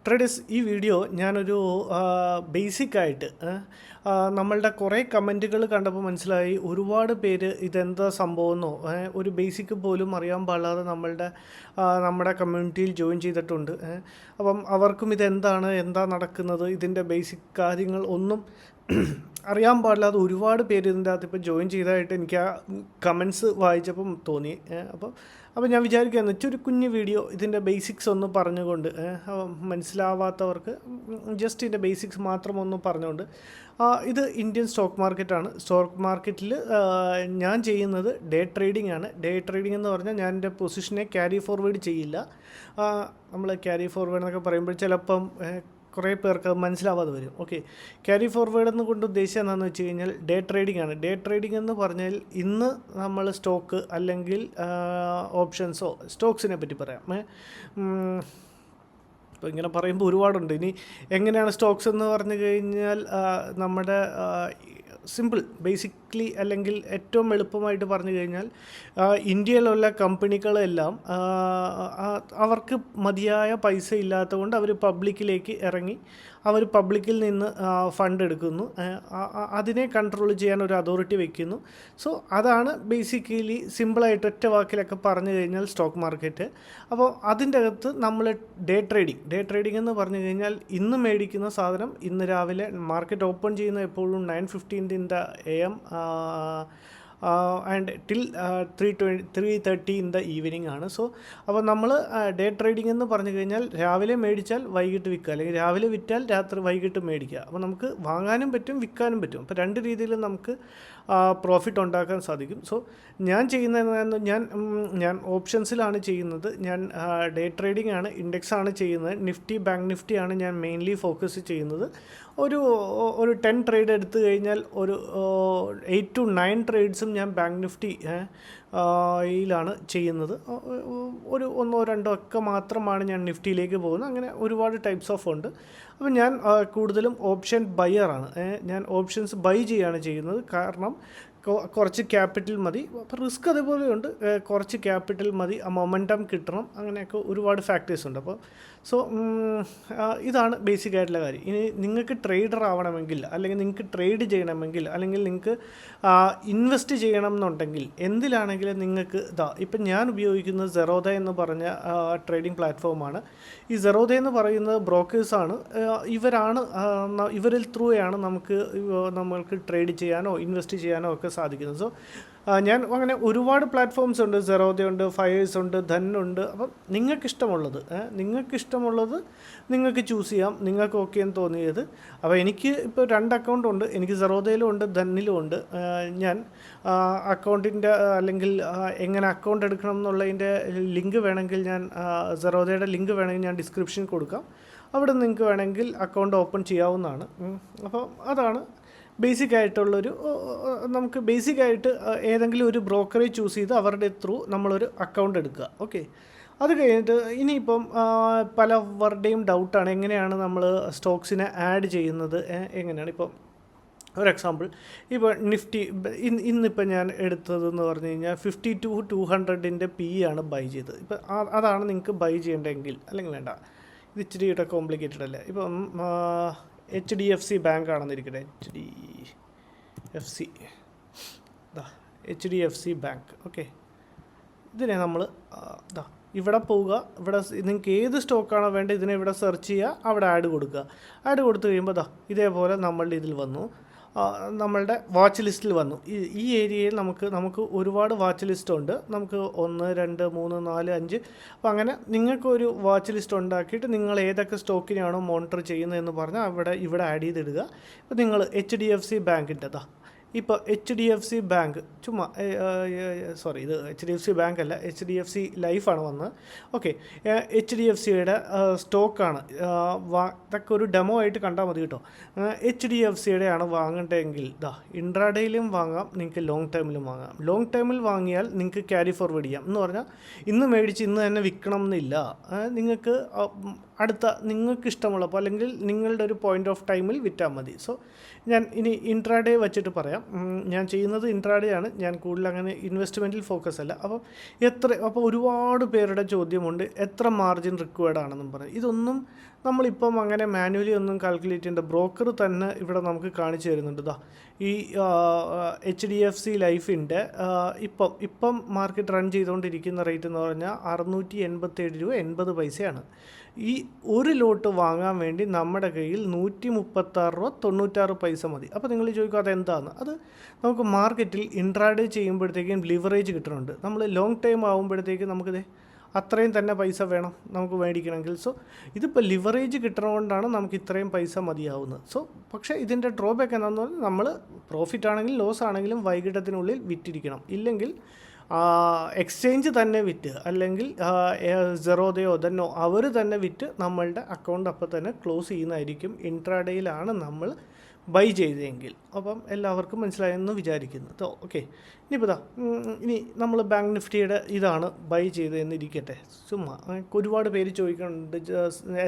Traders ഈ video ഞാനൊരു ബേസിക്കായിട്ട് നമ്മളുടെ കുറേ കമൻറ്റുകൾ കണ്ടപ്പോൾ മനസ്സിലായി ഒരുപാട് പേര് ഇതെന്താ സംഭവമെന്നോ ഒരു ബേസിക്ക് പോലും അറിയാൻ പാടില്ലാതെ നമ്മുടെ കമ്മ്യൂണിറ്റിയിൽ ജോയിൻ ചെയ്തിട്ടുണ്ട്. അപ്പം അവർക്കും ഇതെന്താണ് എന്താ നടക്കുന്നത് ഇതിൻ്റെ ബേസിക് കാര്യങ്ങൾ ഒന്നും അറിയാൻ പാടില്ലാതെ ഒരുപാട് പേര് ഇതിൻ്റെ അകത്ത് ഇപ്പോൾ ജോയിൻ ചെയ്തതായിട്ട് എനിക്ക് ആ കമൻസ് വായിച്ചപ്പം തോന്നി. അപ്പോൾ ഞാൻ വിചാരിക്കുകയെന്ന് വെച്ചാൽ ഒരു കുഞ്ഞു വീഡിയോ ഇതിൻ്റെ ബേസിക്സ് ഒന്ന് പറഞ്ഞുകൊണ്ട് മനസ്സിലാവാത്തവർക്ക് ജസ്റ്റ് ഇതിൻ്റെ ബേസിക്സ് മാത്രം ഒന്ന് പറഞ്ഞുകൊണ്ട് ഇത് ഇന്ത്യൻ സ്റ്റോക്ക് മാർക്കറ്റാണ്. സ്റ്റോക്ക് മാർക്കറ്റിൽ ഞാൻ ചെയ്യുന്നത് ഡേ ട്രേഡിംഗ് ആണ്. ഡേ ട്രേഡിംഗ് എന്ന് പറഞ്ഞാൽ ഞാൻ എൻ്റെ പൊസിഷനെ ക്യാരി ഫോർവേഡ് ചെയ്യില്ല. നമ്മൾ ക്യാരി ഫോർവേഡ് എന്നൊക്കെ പറയുമ്പോൾ ചിലപ്പം കുറേ പേർക്ക് അത് മനസ്സിലാവാതെ വരും. ഓക്കെ, ക്യാരി ഫോർവേഡ് എന്ന് കൊണ്ട് ഉദ്ദേശിച്ചത് എന്താണെന്ന് വെച്ച് കഴിഞ്ഞാൽ ഡേ ട്രേഡിംഗ് ആണ്. ഡേ ട്രേഡിംഗ് എന്ന് പറഞ്ഞാൽ ഇന്ന് നമ്മൾ സ്റ്റോക്ക് അല്ലെങ്കിൽ ഓപ്ഷൻസോ സ്റ്റോക്സിനെ പറ്റി പറയാം. ഇപ്പോൾ ഇങ്ങനെ പറയുമ്പോൾ ഒരുപാടുണ്ട്. ഇനി എങ്ങനെയാണ് സ്റ്റോക്സ് എന്ന് പറഞ്ഞു കഴിഞ്ഞാൽ നമ്മുടെ സിമ്പിൾ ബേസിക്കലി അല്ലെങ്കിൽ ഏറ്റവും എളുപ്പമായിട്ട് പറഞ്ഞു കഴിഞ്ഞാൽ ഇന്ത്യയിലുള്ള കമ്പനികളെല്ലാം അവർക്ക് മതിയായ പൈസ ഇല്ലാത്തതുകൊണ്ട് അവർ പബ്ലിക്കിലേക്ക് ഇറങ്ങി അവർ പബ്ലിക്കിൽ നിന്ന് ഫണ്ട് എടുക്കുന്നു, അതിനെ കൺട്രോൾ ചെയ്യാൻ ഒരു അതോറിറ്റി വയ്ക്കുന്നു. സോ അതാണ് ബേസിക്കലി സിമ്പിളായിട്ട് ഒറ്റ വാക്കിലൊക്കെ പറഞ്ഞു കഴിഞ്ഞാൽ സ്റ്റോക്ക് മാർക്കറ്റ്. അപ്പോൾ അതിൻ്റെ അകത്ത് നമ്മൾ ഡേ ട്രേഡിംഗ് എന്ന് പറഞ്ഞു കഴിഞ്ഞാൽ ഇന്ന് മേടിക്കുന്ന സാധനം ഇന്ന് രാവിലെ മാർക്കറ്റ് ഓപ്പൺ ചെയ്യുന്ന എപ്പോഴും 9:15 in the AM and till 3:30 in the evening ആണ്. സോ അപ്പോൾ നമ്മൾ ഡേ ട്രേഡിംഗ് എന്ന് പറഞ്ഞു കഴിഞ്ഞാൽ രാവിലെ മേടിച്ചാൽ വൈകിട്ട് വിൽക്കുക, അല്ലെങ്കിൽ രാവിലെ വിറ്റാൽ വൈകിട്ട് മേടിക്കുക. അപ്പോൾ നമുക്ക് വാങ്ങാനും പറ്റും വിൽക്കാനും പറ്റും. അപ്പോൾ രണ്ട് രീതിയിലും നമുക്ക് പ്രോഫിറ്റ് ഉണ്ടാക്കാൻ സാധിക്കും. സോ ഞാൻ ചെയ്യുന്നത് ഞാൻ ഓപ്ഷൻസിലാണ് ചെയ്യുന്നത്. ഞാൻ ഡേ ട്രേഡിംഗ് ആണ്, ഇൻഡെക്സ് ആണ് ചെയ്യുന്നത്. നിഫ്റ്റി ബാങ്ക് നിഫ്റ്റിയാണ് ഞാൻ മെയിൻലി ഫോക്കസ് ചെയ്യുന്നത്. ഒരു 10 ട്രേഡ് എടുത്തു കഴിഞ്ഞാൽ ഒരു 8 to 9 ട്രേഡ്സും ഞാൻ ബാങ്ക് നിഫ്റ്റി യിലാണ് ചെയ്യുന്നത്. ഒരു 1-2 ഒക്കെ മാത്രമാണ് ഞാൻ നിഫ്റ്റിയിലേക്ക് പോകുന്നത്. അങ്ങനെ ഒരുപാട് ടൈപ്സ് ഓഫ് ഉണ്ട്. അപ്പോൾ ഞാൻ കൂടുതലും ഓപ്ഷൻ ബയ്യറാണ്. ഞാൻ ഓപ്ഷൻസ് ബൈ ചെയ്യുകയാണ് ചെയ്യുന്നത്. കാരണം കുറച്ച് ക്യാപിറ്റൽ മതി. അപ്പോൾ റിസ്ക് അതേപോലെയുണ്ട്. കുറച്ച് ക്യാപിറ്റൽ മതി, ആ മൊമെൻറ്റം കിട്ടണം, അങ്ങനെയൊക്കെ ഒരുപാട് ഫാക്ടേഴ്സ് ഉണ്ട്. അപ്പോൾ സോ ഇതാണ് ബേസിക് ആയിട്ടുള്ള കാര്യം. ഇനി നിങ്ങൾക്ക് ട്രേഡർ ആവണമെങ്കിൽ, അല്ലെങ്കിൽ നിങ്ങൾക്ക് ട്രേഡ് ചെയ്യണമെങ്കിൽ, അല്ലെങ്കിൽ നിങ്ങൾക്ക് ഇൻവെസ്റ്റ് ചെയ്യണം എന്നുണ്ടെങ്കിൽ എന്തിലാണെങ്കിലും നിങ്ങൾക്ക് ഇപ്പം ഞാൻ ഉപയോഗിക്കുന്നത് സെറോദ എന്ന് പറഞ്ഞ ട്രേഡിംഗ് പ്ലാറ്റ്ഫോമാണ്. ഈ സെറോദ എന്ന് പറയുന്നത് ബ്രോക്കേഴ്സാണ്. ഇവരിൽ ത്രൂയാണ് നമ്മൾക്ക് ട്രേഡ് ചെയ്യാനോ ഇൻവെസ്റ്റ് ചെയ്യാനോ ഒക്കെ സാധിക്കുന്നത്. സോ ഞാൻ അങ്ങനെ ഒരുപാട് പ്ലാറ്റ്ഫോംസ് ഉണ്ട്. സെറോദയുണ്ട്, ഫയേഴ്സ് ഉണ്ട്, ധനുണ്ട്. അപ്പം നിങ്ങൾക്കിഷ്ടമുള്ളത് നിങ്ങൾക്ക് ചൂസ് ചെയ്യാം, നിങ്ങൾക്ക് ഓക്കെ എന്ന് തോന്നിയത്. അപ്പോൾ എനിക്ക് ഇപ്പോൾ 2 അക്കൗണ്ട് ഉണ്ട്. എനിക്ക് സെറോദയിലും ഉണ്ട്, ധനിലും ഉണ്ട്. ഞാൻ അക്കൗണ്ടിൻ്റെ അല്ലെങ്കിൽ എങ്ങനെ അക്കൗണ്ട് എടുക്കണം എന്നുള്ളതിൻ്റെ ലിങ്ക് വേണമെങ്കിൽ ഞാൻ സെറോദയുടെ ലിങ്ക് വേണമെങ്കിൽ ഞാൻ ഡിസ്ക്രിപ്ഷനിൽ കൊടുക്കാം. അവിടെ നിങ്ങൾക്ക് വേണമെങ്കിൽ അക്കൗണ്ട് ഓപ്പൺ ചെയ്യാവുന്നതാണ്. അപ്പോൾ അതാണ് ബേസിക്കായിട്ടുള്ളൊരു നമുക്ക് ബേസിക്കായിട്ട് ഏതെങ്കിലും ഒരു ബ്രോക്കറെ ചൂസ് ചെയ്ത് അവരുടെ ത്രൂ നമ്മളൊരു അക്കൗണ്ട് എടുക്കുക. ഓക്കെ, അത് കഴിഞ്ഞിട്ട് ഇനിയിപ്പം പലവരുടെയും ഡൗട്ടാണ് എങ്ങനെയാണ് നമ്മൾ സ്റ്റോക്സിനെ ആഡ് ചെയ്യുന്നത്, എങ്ങനെയാണ്. ഇപ്പം ഒരു എക്സാമ്പിൾ, ഇപ്പോൾ നിഫ്റ്റി ഇന്നിപ്പോൾ ഞാൻ എടുത്തതെന്ന് പറഞ്ഞു കഴിഞ്ഞാൽ 50 to 200 PE ആണ് ബൈ ചെയ്തത്. ഇപ്പം അതാണ് നിങ്ങൾക്ക് ബൈ ചെയ്യേണ്ടതെങ്കിൽ, അല്ലെങ്കിൽ വേണ്ട, ഇത് ഇച്ചിരിയുടെ കോംപ്ലിക്കേറ്റഡ് അല്ലേ. ഇപ്പം HDFC ബാങ്ക് ആണെന്നിരിക്കട്ടെ, HDFC ബാങ്ക്. ഓക്കെ, ഇതിനെ നമ്മൾ ഇവിടെ പോവുക. ഇവിടെ നിങ്ങൾക്ക് ഏത് സ്റ്റോക്കാണോ വേണ്ടത് ഇതിനെ ഇവിടെ സെർച്ച് ചെയ്യുക, അവിടെ ആഡ് കൊടുക്കുക. ആഡ് കൊടുത്തു കഴിയുമ്പോൾ ഇതേപോലെ നമ്മളുടെ ഇതിൽ വന്നു, നമ്മളുടെ വാച്ച് ലിസ്റ്റിൽ വന്നു. ഈ ഏരിയയിൽ നമുക്ക് ഒരുപാട് വാച്ച് ലിസ്റ്റ് ഉണ്ട്. നമുക്ക് 1, 2, 3, 4, 5. അപ്പോൾ അങ്ങനെ നിങ്ങൾക്കൊരു വാച്ച് ലിസ്റ്റ് ഉണ്ടാക്കിയിട്ട് നിങ്ങൾ ഏതൊക്കെ സ്റ്റോക്കിനെയാണോ മോണിറ്റർ ചെയ്യുന്നതെന്ന് പറഞ്ഞാൽ ഇവിടെ ആഡ് ചെയ്തിടുക. ഇപ്പോൾ നിങ്ങൾ HDFC ബാങ്കിൻ്റെ ഇപ്പോൾ HDFC ബാങ്ക് ചുമ്മാ ഇത് HDFC ബാങ്ക് അല്ല, HDFC ലൈഫാണ് വന്നത്. ഓക്കെ, HDFCയുടെ സ്റ്റോക്കാണ് ഇതൊക്കെ ഒരു ഡെമോ ആയിട്ട് കണ്ടാൽ മതി കേട്ടോ. HDFCയുടെ ആണ് വാങ്ങേണ്ടതെങ്കിൽ ഇൻട്രാഡേയിലും വാങ്ങാം, നിങ്ങൾക്ക് ലോങ് ടൈമിലും വാങ്ങാം. ലോങ് ടൈമിൽ വാങ്ങിയാൽ നിങ്ങൾക്ക് ക്യാരി ഫോർവേഡ് ചെയ്യാം എന്ന് പറഞ്ഞാൽ ഇന്ന് മേടിച്ച് ഇന്ന് തന്നെ വിൽക്കണം എന്നില്ല. നിങ്ങൾക്ക് അടുത്ത നിങ്ങൾക്ക് ഇഷ്ടമുള്ളപ്പോൾ അല്ലെങ്കിൽ നിങ്ങളുടെ ഒരു പോയിൻ്റ് ഓഫ് ടൈമിൽ വിറ്റാൽ മതി. സോ ഞാൻ ഇനി ഇൻട്രാഡേ വെച്ചിട്ട് പറയാം. ഞാൻ ചെയ്യുന്നത് ഇൻട്രാഡേ ആണ്. ഞാൻ കൂടുതൽ അങ്ങനെ ഇൻവെസ്റ്റ്മെൻറ്റിൽ ഫോക്കസ് അല്ല. അപ്പോൾ ഒരുപാട് പേരുടെ ചോദ്യമുണ്ട്, എത്ര മാർജിൻ റിക്വയർഡ് ആണെന്നും പറയും. ഇതൊന്നും നമ്മളിപ്പം അങ്ങനെ മാനുവലി ഒന്നും കാൽക്കുലേറ്റ് ചെയ്യേണ്ട, ബ്രോക്കർ തന്നെ ഇവിടെ നമുക്ക് കാണിച്ചു തരുന്നുണ്ട്. ഈ HDFC ലൈഫിൻ്റെ ഇപ്പം മാർക്കറ്റ് റൺ ചെയ്തുകൊണ്ടിരിക്കുന്ന റേറ്റ് എന്ന് പറഞ്ഞാൽ 687 രൂപ 80 പൈസയാണ്. ഈ ഒരു ലോട്ട് വാങ്ങാൻ വേണ്ടി നമ്മുടെ കയ്യിൽ 136 രൂപ 96 പൈസ മതി. അപ്പോൾ നിങ്ങൾ ചോദിക്കും അതെന്താണെന്ന്. അത് നമുക്ക് മാർക്കറ്റിൽ ഇൻട്രാഡേ ചെയ്യുമ്പോഴത്തേക്കും ലിവറേജ് കിട്ടുന്നുണ്ട്. നമ്മൾ ലോങ് ടൈം ആകുമ്പോഴത്തേക്കും നമുക്കിത് അത്രയും തന്നെ പൈസ വേണം നമുക്ക് മേടിക്കണമെങ്കിൽ. സോ ഇതിപ്പോൾ ലിവറേജ് കിട്ടുന്നതുകൊണ്ടാണ് നമുക്ക് ഇത്രയും പൈസ മതിയാവുന്നത്. സോ പക്ഷേ ഇതിൻ്റെ ഡ്രോബാക്ക് എന്താണെന്ന് പറഞ്ഞാൽ നമ്മൾ പ്രോഫിറ്റ് ആണെങ്കിലും ലോസ് ആണെങ്കിലും വൈകിട്ടത്തിനുള്ളിൽ വിറ്റിരിക്കണം. ഇല്ലെങ്കിൽ എക്സ്ചേഞ്ച് തന്നെ വിറ്റ്, അല്ലെങ്കിൽ സെറോദയോ ദെന്നോ അവർ തന്നെ വിറ്റ് നമ്മളുടെ അക്കൗണ്ട് അപ്പോൾ തന്നെ ക്ലോസ് ചെയ്യുന്നതായിരിക്കും ഇൻട്രാഡേയിലാണ് നമ്മൾ ബൈ ചെയ്തെങ്കിൽ. അപ്പം എല്ലാവർക്കും മനസ്സിലായെന്ന് വിചാരിക്കുന്നു. ഓക്കെ, ഇനിയിപ്പോൾ ഇനി നമ്മൾ ബാങ്ക് നിഫ്റ്റിയുടെ ഇതാണ് ബൈ ചെയ്തതെന്നിരിക്കട്ടെ. ചുമ്മാ ഒരുപാട് പേര് ചോദിക്കുന്നുണ്ട്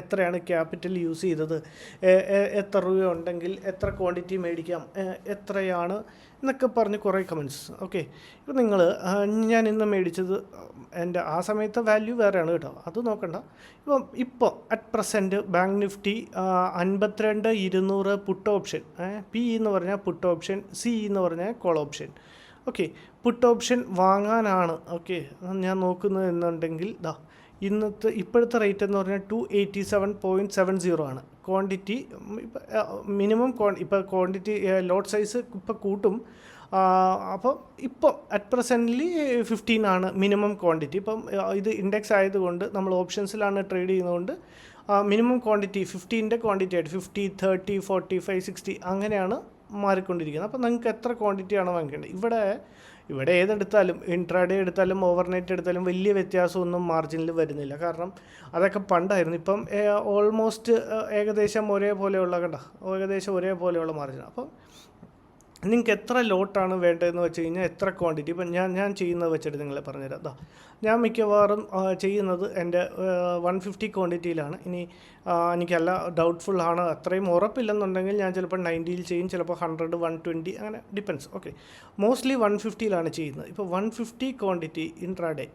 എത്രയാണ് ക്യാപിറ്റൽ യൂസ് ചെയ്തത്, എത്ര രൂപ ഉണ്ടെങ്കിൽ എത്ര ക്വാണ്ടിറ്റി മേടിക്കാം, എത്രയാണ് എന്നൊക്കെ പറഞ്ഞ് കുറേ കമൻറ്റ്സ്. ഓക്കെ, ഇപ്പോൾ ഞാൻ ഇന്ന് മേടിച്ചത് എൻ്റെ ആ സമയത്തെ വാല്യൂ വേറെയാണ് കേട്ടോ, അത് നോക്കണ്ട. ഇപ്പോൾ at present bank Nifty 52,200 put option, P എന്ന് പറഞ്ഞാൽ പുട്ട് ഓപ്ഷൻ, സി എന്ന് പറഞ്ഞാൽ call option. Okay, put option വാങ്ങാനാണ് ഓക്കെ ഞാൻ നോക്കുന്നത് എന്നുണ്ടെങ്കിൽ ഇപ്പോഴത്തെ റേറ്റ് എന്ന് പറഞ്ഞാൽ 287.70 ആണ്. ക്വാണ്ടിറ്റി മിനിമം ഇപ്പോൾ ക്വാണ്ടിറ്റി ലോട്ട് സൈസ് ഇപ്പോൾ കൂട്ടും. അപ്പം ഇപ്പോൾ അറ്റ് പ്രസൻ്റ്ലി 15 ആണ് മിനിമം ക്വാണ്ടിറ്റി. ഇപ്പം ഇത് ഇൻഡെക്സ് ആയതുകൊണ്ട് നമ്മൾ ഓപ്ഷൻസിലാണ് ട്രേഡ് ചെയ്യുന്നതുകൊണ്ട് മിനിമം ക്വാണ്ടിറ്റി 15ൻ്റെ ക്വാണ്ടിറ്റി ആയിട്ട് 50, 30, 45, 60 അങ്ങനെയാണ് മാറിക്കൊണ്ടിരിക്കുന്നത്. അപ്പോൾ നിങ്ങൾക്ക് എത്ര ക്വാണ്ടിറ്റിയാണ് വാങ്ങിക്കേണ്ടത്. ഇവിടെ ഏതെടുത്താലും ഇൻട്രാഡേ എടുത്താലും ഓവർനൈറ്റ് എടുത്താലും വലിയ വ്യത്യാസമൊന്നും മാർജിനിൽ വരുന്നില്ല. കാരണം അതൊക്കെ പണ്ടായിരുന്നു. ഇപ്പം ഓൾമോസ്റ്റ് ഏകദേശം ഒരേപോലെയുള്ള മാർജിൻ. അപ്പം നിങ്ങൾക്ക് എത്ര ലോട്ടാണ് വേണ്ടതെന്ന് വെച്ച് കഴിഞ്ഞാൽ എത്ര ക്വാണ്ടിറ്റി, ഇപ്പം ഞാൻ ചെയ്യുന്നത് വെച്ചിട്ട് നിങ്ങളെ പറഞ്ഞുതരാം. ഞാൻ മിക്കവാറും ചെയ്യുന്നത് എൻ്റെ 150 ക്വാണ്ടിറ്റിയിലാണ്. ഇനി എനിക്കല്ല ഡൗട്ട്ഫുൾ ആണ്, അത്രയും ഉറപ്പില്ലെന്നുണ്ടെങ്കിൽ ഞാൻ ചിലപ്പോൾ 90ൽ ചെയ്യും, ചിലപ്പോൾ 100, 120 അങ്ങനെ ഡിപ്പെൻസ്. ഓക്കെ, മോസ്റ്റ്ലി 150ലാണ് ചെയ്യുന്നത്. ഇപ്പോൾ 150 ക്വാണ്ടിറ്റി ഇൻട്രാഡേ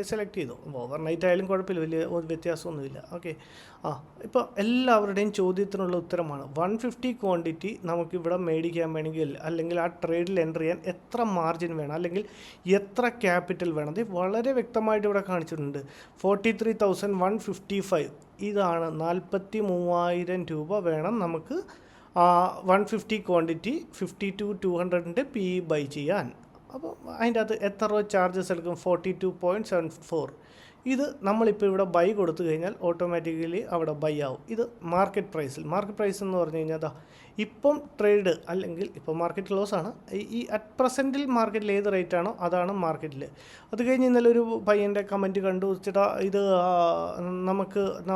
സെലക്ട് ചെയ്തു. ഓവർനൈറ്റ് ആയാലും കുഴപ്പമില്ല, വലിയ വ്യത്യാസമൊന്നുമില്ല. ഓക്കെ, ഇപ്പോൾ എല്ലാവരുടെയും ചോദ്യത്തിനുള്ള ഉത്തരമാണ് 150 ക്വാണ്ടിറ്റി നമുക്കിവിടെ മേടിക്കാൻ വേണമെങ്കിൽ, അല്ലെങ്കിൽ ആ ട്രേഡിൽ എൻ്റർ ചെയ്യാൻ എത്ര മാർജിൻ വേണം, അല്ലെങ്കിൽ എത്ര ക്യാപിറ്റൽ വേണം. അത് വളരെ വ്യക്തമായിട്ട് ഇവിടെ കാണിച്ചിട്ടുണ്ട്. 43,155 ഇതാണ് 43,000 രൂപ വേണം നമുക്ക് 150 ക്വാണ്ടിറ്റി 52,200ൻ്റെ PE ബൈ ചെയ്യാൻ. അപ്പോൾ അതിൻ്റെ അകത്ത് എത്ര രൂപ ചാർജസ് എടുക്കും? 42.74. ഇത് നമ്മളിപ്പോൾ ഇവിടെ ബൈ കൊടുത്തു കഴിഞ്ഞാൽ ഓട്ടോമാറ്റിക്കലി അവിടെ ബൈ ആവും. ഇത് മാർക്കറ്റ് പ്രൈസ് എന്ന് പറഞ്ഞു കഴിഞ്ഞാൽ ഇപ്പം ട്രേഡ് അല്ലെങ്കിൽ ഇപ്പോൾ മാർക്കറ്റ് ക്ലോസ് ആണ്. ഈ അറ്റ് പ്രസൻറ്റിൽ മാർക്കറ്റിൽ ഏത് റേറ്റ് ആണോ അതാണ് മാർക്കറ്റിൽ. അത് കഴിഞ്ഞ് ഇന്നലെ ഒരു പയ്യൻ്റെ കമൻറ്റ് കണ്ടു വെച്ചിട്ട് ഇത്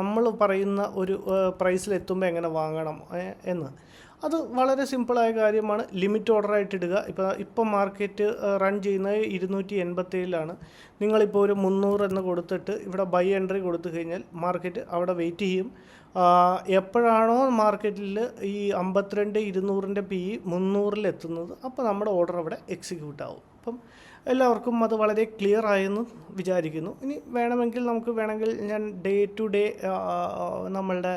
നമ്മൾ പറയുന്ന ഒരു പ്രൈസിലെത്തുമ്പോൾ എങ്ങനെ വാങ്ങണം എന്ന്. അത് വളരെ സിമ്പിളായ കാര്യമാണ്. ലിമിറ്റ് ഓർഡറായിട്ട് ഇടുക. ഇപ്പോൾ മാർക്കറ്റ് റൺ ചെയ്യുന്നത് 287ലാണ്. നിങ്ങളിപ്പോൾ ഒരു 300 എന്ന് കൊടുത്തിട്ട് ഇവിടെ ബൈ എൻട്രി കൊടുത്തു കഴിഞ്ഞാൽ മാർക്കറ്റ് അവിടെ വെയിറ്റ് ചെയ്യും. എപ്പോഴാണോ മാർക്കറ്റിൽ ഈ 52,200ൻ്റെ PE 300ൽ എത്തുന്നത് അപ്പോൾ നമ്മുടെ ഓർഡർ അവിടെ എക്സിക്യൂട്ട് ആവും. അപ്പം എല്ലാവർക്കും അത് വളരെ ക്ലിയർ ആയെന്ന് വിചാരിക്കുന്നു. ഇനി വേണമെങ്കിൽ ഞാൻ ഡേ ടു ഡേ നമ്മളുടെ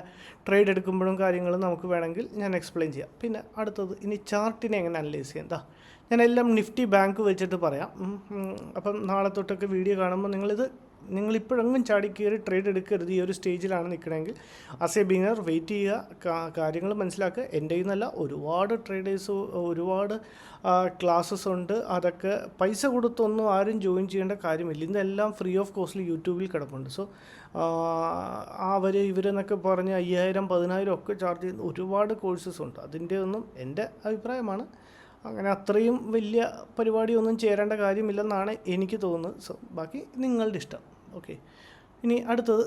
ട്രേഡ് എടുക്കുമ്പോഴും കാര്യങ്ങളും നമുക്ക് വേണമെങ്കിൽ ഞാൻ എക്സ്പ്ലെയിൻ ചെയ്യാം. പിന്നെ അടുത്തത് ഇനി ചാർട്ടിനെ എങ്ങനെ അനലൈസ് ചെയ്യാം. ഞാൻ എല്ലാം നിഫ്റ്റി ബാങ്ക് വെച്ചിട്ട് പറയാം. അപ്പം നാളെ തൊട്ടൊക്കെ വീഡിയോ കാണുമ്പോൾ നിങ്ങളിപ്പോഴെങ്ങും ചാടി കയറി ട്രേഡ് എടുക്കരുത്. ഈ ഒരു സ്റ്റേജിലാണ് നിൽക്കണമെങ്കിൽ ആസ് എ ബിഗിനർ വെയിറ്റ് ചെയ്യുക, കാര്യങ്ങൾ മനസ്സിലാക്കുക. എൻ്റെ നിന്നല്ല, ഒരുപാട് ട്രേഡേഴ്സ് ഒരുപാട് ക്ലാസ്സസ് ഉണ്ട്. അതൊക്കെ പൈസ കൊടുത്തൊന്നും ആരും ജോയിൻ ചെയ്യേണ്ട കാര്യമില്ല. ഇതെല്ലാം ഫ്രീ ഓഫ് കോസ്റ്റിൽ യൂട്യൂബിൽ കിടപ്പുണ്ട്. സോ ഇവരെന്നൊക്കെ പറഞ്ഞ് 5,000, 10,000 ഒക്കെ ചാർജ് ചെയ്യുന്ന ഒരുപാട് കോഴ്സസ് ഉണ്ട്. അതിൻ്റെ ഒന്നും എൻ്റെ അഭിപ്രായമാണ്. അങ്ങനെ അത്രയും വലിയ പരിപാടിയൊന്നും ചേരേണ്ട കാര്യമില്ലെന്നാണ് എനിക്ക് തോന്നുന്നത്. സോ ബാക്കി നിങ്ങളുടെ ഇഷ്ടം. ഓക്കെ, ഇനി അടുത്തത്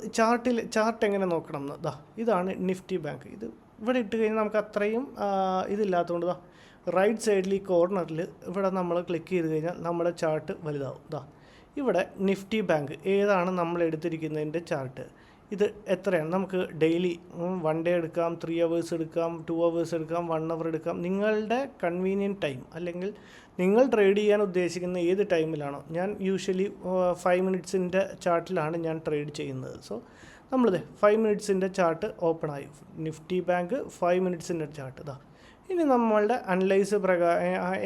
ചാർട്ട് എങ്ങനെ നോക്കണം എന്ന്. ഇതാണ് നിഫ്റ്റി ബാങ്ക്. ഇത് ഇവിടെ ഇട്ട് കഴിഞ്ഞാൽ നമുക്ക് അത്രയും ഇതില്ലാത്തതുകൊണ്ട് റൈറ്റ് സൈഡിൽ ഈ കോർണറിൽ ഇവിടെ നമ്മൾ ക്ലിക്ക് ചെയ്ത് കഴിഞ്ഞാൽ നമ്മുടെ ചാർട്ട് വലുതാവും. ഇവിടെ നിഫ്റ്റി ബാങ്ക് ഏതാണ് നമ്മൾ എടുത്തിരിക്കുന്നതിൻ്റെ ചാർട്ട്. ഇത് എത്രയാണ് നമുക്ക് ഡെയിലി 1 ഡേ എടുക്കാം, 3 hours എടുക്കാം, 2 hours എടുക്കാം, 1 hour എടുക്കാം. നിങ്ങളുടെ കൺവീനിയൻറ്റ് ടൈം അല്ലെങ്കിൽ നിങ്ങൾ ട്രേഡ് ചെയ്യാൻ ഉദ്ദേശിക്കുന്ന ഏത് ടൈമിലാണോ. ഞാൻ യൂഷ്വലി 5 minutesൻ്റെ ചാർട്ടിലാണ് ഞാൻ ട്രേഡ് ചെയ്യുന്നത്. സോ നമ്മളിത് 5 minutesൻ്റെ ചാർട്ട് ഓപ്പൺ ആയി. നിഫ്റ്റി ബാങ്ക് 5 minutesൻ്റെ ചാർട്ട് ഇതാ. ഇനി നമ്മളുടെ അനലൈസ്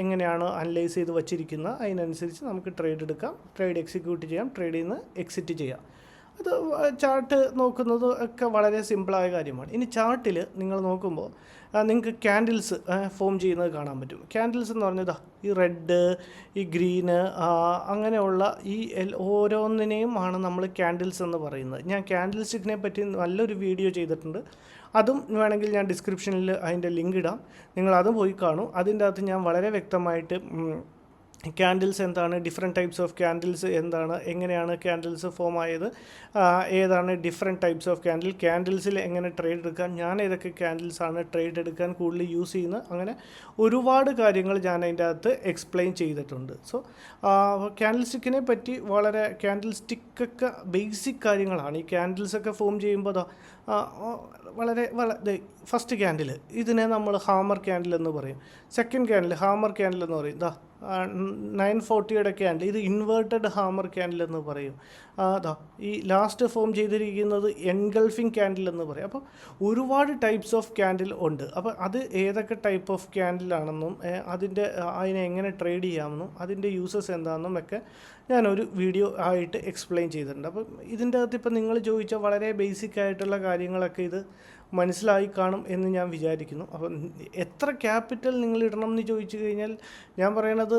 എങ്ങനെയാണോ അനലൈസ് ചെയ്ത് വച്ചിരിക്കുന്നത് അതിനനുസരിച്ച് നമുക്ക് ട്രേഡ് എടുക്കാം, ട്രേഡ് എക്സിക്യൂട്ട് ചെയ്യാം, ട്രേഡിൽ നിന്ന് എക്സിറ്റ് ചെയ്യാം. അത് ചാർട്ട് നോക്കുന്നത് ഒക്കെ വളരെ സിമ്പിളായ കാര്യമാണ്. ഇനി ചാർട്ടിൽ നിങ്ങൾ നോക്കുമ്പോൾ നിങ്ങൾക്ക് ക്യാൻഡിൽസ് ഫോം ചെയ്യുന്നത് കാണാൻ പറ്റും. ക്യാൻഡിൽസ് എന്ന് പറഞ്ഞതാ ഈ റെഡ്, ഈ ഗ്രീന്, അങ്ങനെയുള്ള ഈ ഓരോന്നിനെയും ആണ് നമ്മൾ ക്യാൻഡിൽസ് എന്ന് പറയുന്നത്. ഞാൻ ക്യാൻഡിൽ സ്റ്റിക്കിനെ പറ്റി നല്ലൊരു വീഡിയോ ചെയ്തിട്ടുണ്ട്. അതും വേണമെങ്കിൽ ഞാൻ ഡിസ്ക്രിപ്ഷനിൽ അതിൻ്റെ ലിങ്ക് ഇടാം, നിങ്ങളതും പോയി കാണും. അതിൻ്റെ അകത്ത് ഞാൻ വളരെ വ്യക്തമായിട്ട് ക്യാൻഡിൽസ് എന്താണ്, ഡിഫറെൻറ്റ് ടൈപ്സ് ഓഫ് ക്യാൻഡിൽസ് എന്താണ്, എങ്ങനെയാണ് ക്യാൻഡിൽസ് ഫോം ആയത്, ഏതാണ് ഡിഫറെൻറ്റ് ടൈപ്സ് ഓഫ് ക്യാൻഡിൽസിൽ എങ്ങനെ ട്രേഡ് എടുക്കാൻ, ഞാൻ ഏതൊക്കെ ക്യാൻഡിൽസാണ് ട്രേഡ് എടുക്കാൻ കൂടുതൽ യൂസ് ചെയ്യുന്നത്, അങ്ങനെ ഒരുപാട് കാര്യങ്ങൾ ഞാൻ അതിൻ്റെ അകത്ത് എക്സ്പ്ലെയിൻ ചെയ്തിട്ടുണ്ട്. സോ ക്യാൻഡിൽ സ്റ്റിക്കിനെ പറ്റി ക്യാൻഡിൽ സ്റ്റിക്കൊക്കെ ബേസിക് കാര്യങ്ങളാണ്. ഈ ക്യാൻഡിൽസൊക്കെ ഫോം ചെയ്യുമ്പോൾ വളരെ ഫസ്റ്റ് ക്യാൻഡിൽ ഇതിനെ നമ്മൾ ഹാമർ ക്യാൻഡിൽ എന്ന് പറയും. സെക്കൻഡ് ക്യാൻഡിൽ ഹാമർ ക്യാൻഡിൽ എന്ന് പറയും. 940 ക്യാൻഡിൽ ഇത് ഇൻവേർട്ടഡ് ഹാമർ ക്യാൻഡിൽ എന്ന് പറയും. ഈ ലാസ്റ്റ് ഫോം ചെയ്തിരിക്കുന്നത് എൻഗൾഫിംഗ് ക്യാൻഡിൽ എന്ന് പറയും. അപ്പോൾ ഒരുപാട് ടൈപ്സ് ഓഫ് ക്യാൻഡിൽ ഉണ്ട്. അപ്പോൾ അത് ഏതൊക്കെ ടൈപ്പ് ഓഫ് ക്യാൻഡിലാണെന്നും അതിനെ എങ്ങനെ ട്രേഡ് ചെയ്യാമെന്നും അതിൻ്റെ യൂസസ് എന്താണെന്നും ഒക്കെ ഞാനൊരു വീഡിയോ ആയിട്ട് എക്സ്പ്ലെയിൻ ചെയ്തിട്ടുണ്ട്. അപ്പം ഇതിൻ്റെ അകത്ത് ഇപ്പം നിങ്ങൾ ചോദിച്ച വളരെ ബേസിക് ആയിട്ടുള്ള കാര്യങ്ങളൊക്കെ ഇത് മനസ്സിലായി കാണും എന്ന് ഞാൻ വിചാരിക്കുന്നു. അപ്പം എത്ര ക്യാപിറ്റൽ നിങ്ങൾ ഇടണം എന്ന് ചോദിച്ചു കഴിഞ്ഞാൽ ഞാൻ പറയണത്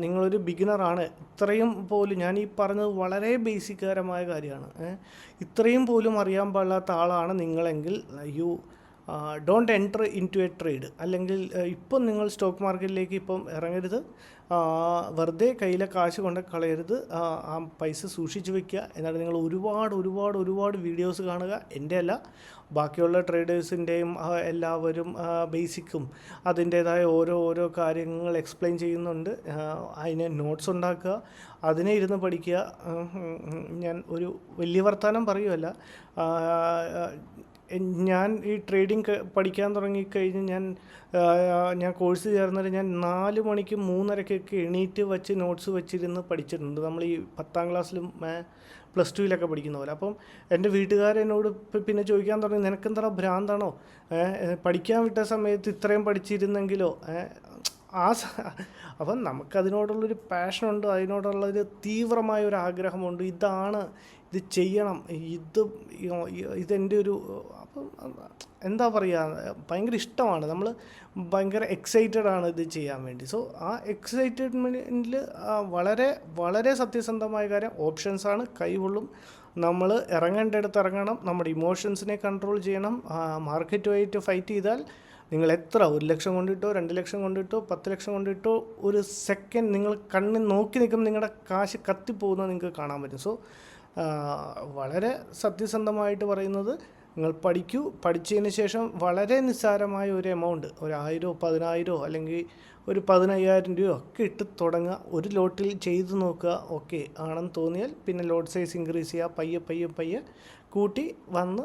നിങ്ങളൊരു ബിഗിനറാണ്, ഇത്രയും പോലും ഞാൻ ഈ പറഞ്ഞത് വളരെ ബേസിക്കരമായ കാര്യമാണ്. ഇത്രയും പോലും അറിയാൻ പാടില്ലാത്ത ആളാണ് നിങ്ങളെങ്കിൽ don't enter into a trade. അല്ലെങ്കിൽ ഇപ്പം നിങ്ങൾ സ്റ്റോക്ക് മാർക്കറ്റിലേക്ക് ഇപ്പം ഇറങ്ങരുത്, വെറുതെ കയ്യിലെ കാശ് കൊണ്ട് കളയരുത്, ആ പൈസ സൂക്ഷിച്ച് വയ്ക്കുക. എന്നിട്ട് നിങ്ങൾ ഒരുപാട് വീഡിയോസ് കാണുക. എൻ്റെ അല്ല, ബാക്കിയുള്ള ട്രേഡേഴ്സിൻ്റെയും എല്ലാവരും ബേസിക്കും അതിൻ്റേതായ ഓരോ കാര്യങ്ങൾ എക്സ്പ്ലെയിൻ ചെയ്യുന്നുണ്ട്. അതിന് നോട്ട്സ് ഉണ്ടാക്കുക, അതിനെ ഇരുന്ന് പഠിക്കുക. ഞാൻ ഒരു വലിയ വർത്തമാനം പറയുമല്ല, ഞാൻ ഈ ട്രേഡിങ് പഠിക്കാൻ തുടങ്ങിക്കഴിഞ്ഞ് ഞാൻ കോഴ്സ് ചേർന്നത് ഞാൻ 4 മണിക്ക് 3:30 എണീറ്റ് വെച്ച് നോട്ട്സ് വെച്ചിരുന്ന് പഠിച്ചിട്ടുണ്ട്. നമ്മൾ ഈ 10ാം ക്ലാസ്സിലും +2 പഠിക്കുന്ന പോലെ. അപ്പം എൻ്റെ വീട്ടുകാരെന്നോട് പിന്നെ ചോദിക്കാൻ തുടങ്ങി, നിനക്കെന്താ ഭ്രാന്താണോ, പഠിക്കാൻ വിട്ട സമയത്ത് ഇത്രയും പഠിച്ചിരുന്നെങ്കിലോ. അപ്പം നമുക്കതിനോടുള്ളൊരു പാഷനുണ്ട്, അതിനോടുള്ളൊരു തീവ്രമായ ഒരു ആഗ്രഹമുണ്ട്. ഇത് ചെയ്യണം, ഇതെൻ്റെ ഒരു അപ്പം എന്താ പറയുക, ഭയങ്കര ഇഷ്ടമാണ്, നമ്മൾ ഭയങ്കര എക്സൈറ്റഡാണ് ഇത് ചെയ്യാൻ വേണ്ടി. സോ ആ എക്സൈറ്റഡ്മെൻറ്റിൽ വളരെ സത്യസന്ധമായ കാര്യം ഓപ്ഷൻസാണ്. കൈകൊള്ളും, നമ്മൾ ഇറങ്ങേണ്ടടുത്ത് ഇറങ്ങണം, നമ്മുടെ ഇമോഷൻസിനെ കൺട്രോൾ ചെയ്യണം. മാർക്കറ്റുമായിട്ട് ഫൈറ്റ് ചെയ്താൽ നിങ്ങൾ എത്ര 1 ലക്ഷം കൊണ്ടിട്ടോ 2 ലക്ഷം കൊണ്ടിട്ടോ 10 ലക്ഷം കൊണ്ടിട്ടോ ഒരു സെക്കൻഡ് നിങ്ങൾ കണ്ണിൽ നോക്കി നിൽക്കുമ്പോൾ നിങ്ങളുടെ കാശ് കത്തിപ്പോകുന്നത് നിങ്ങൾക്ക് കാണാൻ പറ്റും. സോ വളരെ സത്യസന്ധമായിട്ട് പറയുന്നത്, നിങ്ങൾ പഠിച്ചതിന് ശേഷം വളരെ നിസ്സാരമായ ഒരു എമൗണ്ട്, ഒരു 1000 10,000 അല്ലെങ്കിൽ ഒരു 15,000 രൂപയോ ഒക്കെ ഇട്ട് തുടങ്ങുക. ഒരു ലോട്ടിൽ ചെയ്ത് നോക്കുക. ഓക്കെ ആണെന്ന് തോന്നിയാൽ പിന്നെ ലോട്ട് സൈസ് ഇൻക്രീസ് ചെയ്യുക, പയ്യെ കൂട്ടി വന്ന്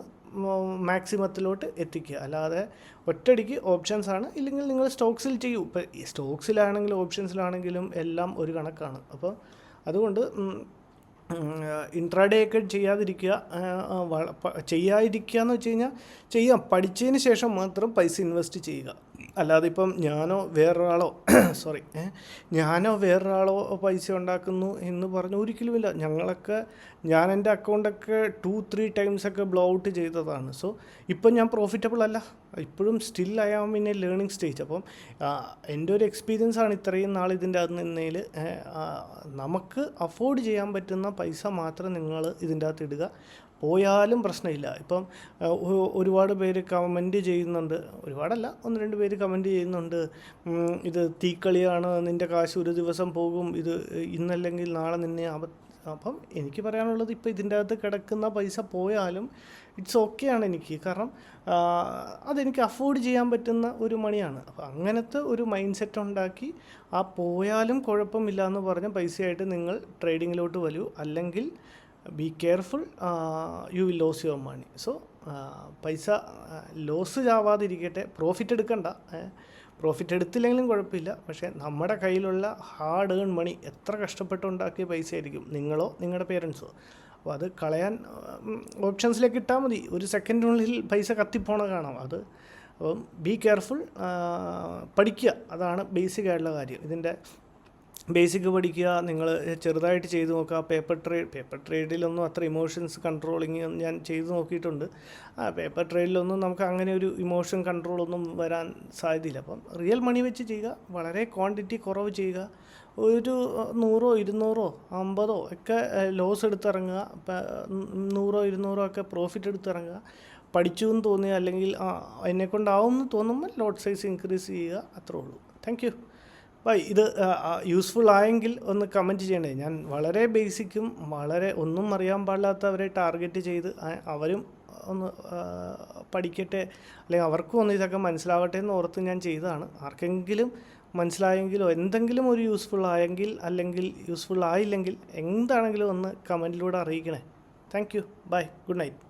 മാക്സിമത്തിലോട്ട് എത്തിക്കുക. അല്ലാതെ ഒറ്റയടിക്ക് ഓപ്ഷൻസാണ്. ഇല്ലെങ്കിൽ നിങ്ങൾ സ്റ്റോക്സിൽ ചെയ്യൂ. ഇപ്പോൾ സ്റ്റോക്സിലാണെങ്കിലും ഓപ്ഷൻസിലാണെങ്കിലും എല്ലാം ഒരു കണക്കാണ്. അപ്പോൾ അതുകൊണ്ട് ഇൻട്രാഡേ ഒക്കെ ചെയ്യാതിരിക്കുക എന്ന് വെച്ച് കഴിഞ്ഞാൽ ചെയ്യാം, പഠിച്ചതിന് ശേഷം മാത്രം പൈസ ഇൻവെസ്റ്റ് ചെയ്യുക. അല്ലാതെ ഇപ്പം ഞാനോ വേറൊരാളോ പൈസ ഉണ്ടാക്കുന്നു എന്ന് പറഞ്ഞ് ഒരിക്കലുമില്ല. ഞാൻ എൻ്റെ അക്കൗണ്ടൊക്കെ 2-3 ടൈംസൊക്കെ ബ്ലോ ഔട്ട് ചെയ്തതാണ്. സോ ഇപ്പം ഞാൻ പ്രോഫിറ്റബിൾ അല്ല, ഇപ്പോഴും still I am in a learning stage. അപ്പം എൻ്റെ ഒരു എക്സ്പീരിയൻസ് ആണ് ഇത്രയും നാൾ ഇതിൻ്റെ അകത്ത് നിന്നതിൽ. നമുക്ക് അഫോർഡ് ചെയ്യാൻ പറ്റുന്ന പൈസ മാത്രം നിങ്ങൾ ഇതിൻ്റെ അകത്ത് ഇടുക. പോയാലും പ്രശ്നമില്ല. ഇപ്പം ഒരുപാട് പേര് കമൻറ്റ് ചെയ്യുന്നുണ്ട്, ഒരുപാടല്ല 1-2 പേര് കമൻറ്റ് ചെയ്യുന്നുണ്ട്, ഇത് തീക്കളിയാണ്, നിൻ്റെ കാശ് ഒരു ദിവസം പോകും, ഇത് ഇന്നല്ലെങ്കിൽ നാളെ നിന്നെ അപ്പം എനിക്ക് പറയാനുള്ളത്, ഇപ്പോൾ ഇതിൻ്റെ അകത്ത് കിടക്കുന്ന പൈസ പോയാലും ഇറ്റ്സ് ഓക്കെ ആണ് എനിക്ക്. കാരണം അതെനിക്ക് അഫോർഡ് ചെയ്യാൻ പറ്റുന്ന ഒരു മണിയാണ്. അപ്പോൾ അങ്ങനത്തെ ഒരു മൈൻഡ് സെറ്റ് ഉണ്ടാക്കി പോയാലും കുഴപ്പമില്ല എന്ന് പറഞ്ഞ പൈസയായിട്ട് നിങ്ങൾ ട്രേഡിങ്ങിലോട്ട് വരൂ. അല്ലെങ്കിൽ be careful, you will lose your money. So പൈസ ലോസ് ആവാതിരിക്കട്ടെ. പ്രോഫിറ്റ് എടുക്കണ്ട, പ്രോഫിറ്റ് എടുത്തില്ലെങ്കിലും കുഴപ്പമില്ല. പക്ഷേ നമ്മുടെ കയ്യിലുള്ള ഹാർഡ് ഏൺ മണി, എത്ര കഷ്ടപ്പെട്ടുണ്ടാക്കിയ പൈസ ആയിരിക്കും, നിങ്ങളോ നിങ്ങളുടെ പേരൻസോ. അപ്പോൾ അത് കളയാൻ ഓപ്ഷൻസിലേക്ക് ഇട്ടാൽ മതി. ഒരു സെക്കൻഡിനുള്ളിൽ പൈസ കത്തിപ്പോണ കാണാം. അപ്പം ബി കെയർഫുൾ, പഠിക്കുക, അതാണ് ബേസിക് ആയിട്ടുള്ള കാര്യം. ഇതിൻ്റെ ബേസിക് പഠിക്കുക, നിങ്ങൾ ചെറുതായിട്ട് ചെയ്ത് നോക്കുക. പേപ്പർ ട്രേഡിലൊന്നും അത്ര ഇമോഷൻസ് കൺട്രോളിങ് ഞാൻ ചെയ്ത് നോക്കിയിട്ടുണ്ട്. പേപ്പർ ട്രേഡിലൊന്നും നമുക്ക് അങ്ങനെ ഒരു ഇമോഷൻ കൺട്രോളൊന്നും വരാൻ സാധ്യതയില്ല. അപ്പം റിയൽ മണി വെച്ച് ചെയ്യുക, വളരെ ക്വാണ്ടിറ്റി കുറവ് ചെയ്യുക. ഒരു 100, 200, 50 ഒക്കെ ലോസ് എടുത്തിറങ്ങുക, 100, 200 ഒക്കെ പ്രോഫിറ്റ് എടുത്തിറങ്ങുക. പഠിച്ചു എന്ന് തോന്നുക, അല്ലെങ്കിൽ എന്നെക്കൊണ്ടാവും എന്ന് തോന്നുമ്പോൾ ലോട്ട് സൈസ് ഇൻക്രീസ് ചെയ്യുക, അത്രേ ഉള്ളൂ. Thank you, bye. ഇത് യൂസ്ഫുൾ ആയെങ്കിൽ ഒന്ന് കമൻറ്റ് ചെയ്യണേ. ഞാൻ വളരെ ബേസിക്കും വളരെ ഒന്നും അറിയാൻ പാടില്ലാത്തവരെ ടാർഗറ്റ് ചെയ്ത് അവരും ഒന്ന് പഠിക്കട്ടെ, അല്ലെങ്കിൽ അവർക്കും ഒന്ന് ഇതൊക്കെ മനസ്സിലാവട്ടെ എന്ന് ഓർത്ത് ഞാൻ ചെയ്തതാണ്. ആർക്കെങ്കിലും മനസ്സിലായെങ്കിലോ എന്തെങ്കിലും ഒരു യൂസ്ഫുൾ ആയെങ്കിൽ, അല്ലെങ്കിൽ യൂസ്ഫുൾ ആയില്ലെങ്കിൽ എന്താണെങ്കിലും ഒന്ന് കമൻറ്റിലൂടെ അറിയിക്കണേ. Thank you, bye, good night.